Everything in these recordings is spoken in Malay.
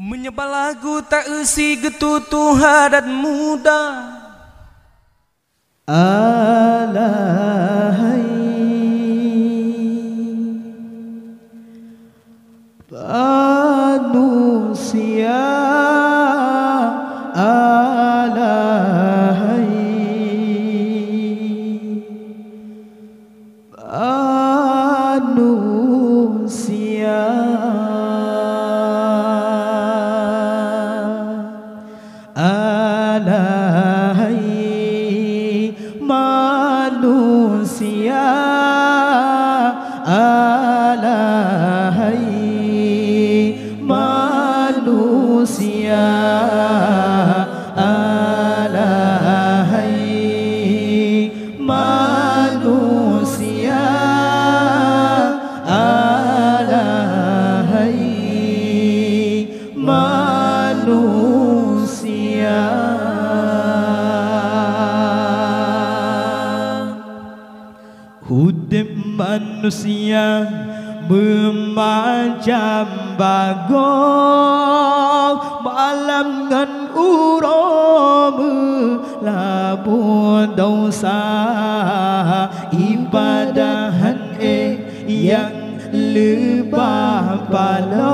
Menyebal lagu tak isi getutuha dan muda. Alahai manusia, alahai manusia, alahai manusia, alahai manusia, alahai manusia, alahai manusia. Hidup manusia memacam bagong, malam ngan uro melabur dosa, ibadahan yang lebah balong,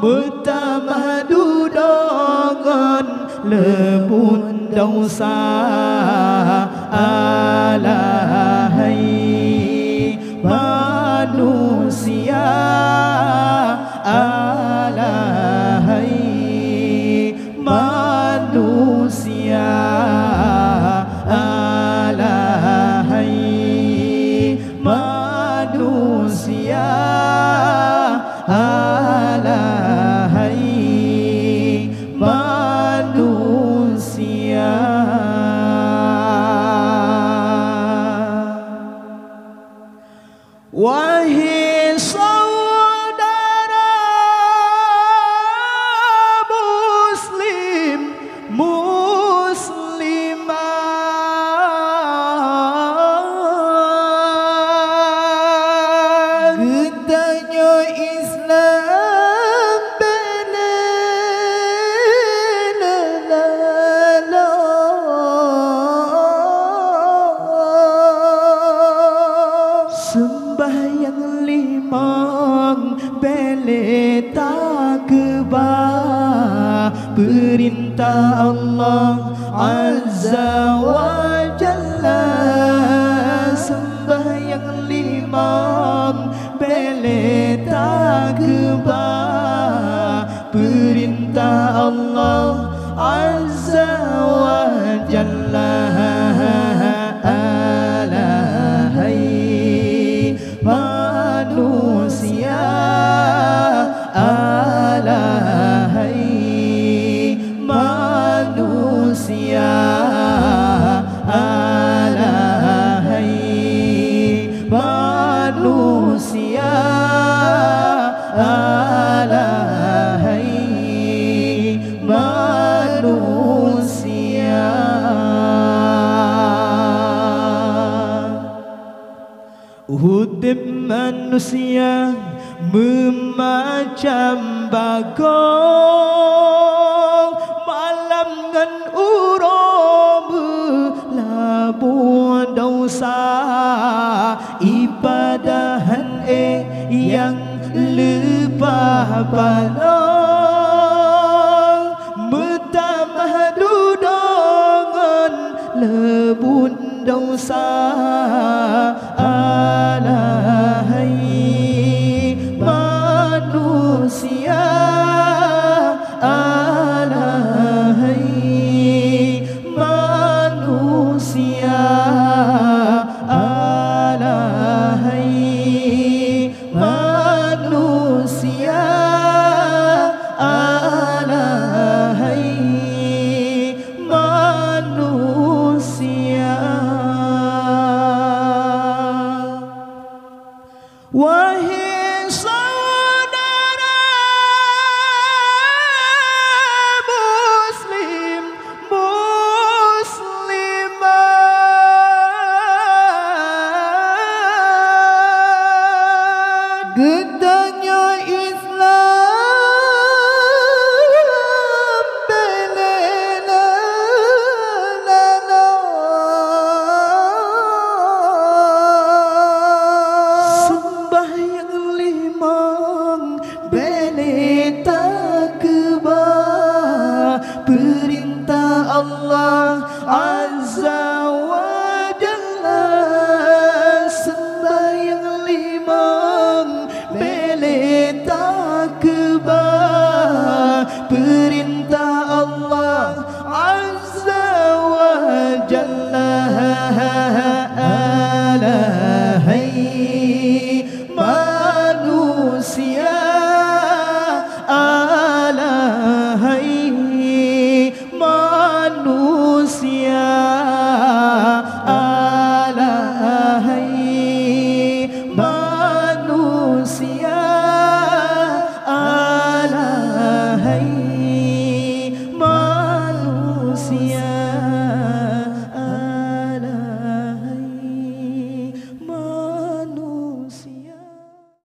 bertambah dudongan lebun dosa, alahai manusia, alahai manusia, alahai manusia, alahai manusia. Wahai saudara muslim muslimah, gendanya Islam sembahyang limang bele tak kebah, perintah Allah Azza wa Jalla. Sembahyang limang bele tak kebah, perintah Allah Azza wa Jalla. Manusia, alahai manusia, alahai manusia, alahai manusia. Hidup manusia memacam bagong, malam ngan uro melabur dosa, ibadahan yang lebah balong, bertambah dudongan lebun dosa, alahai manusia,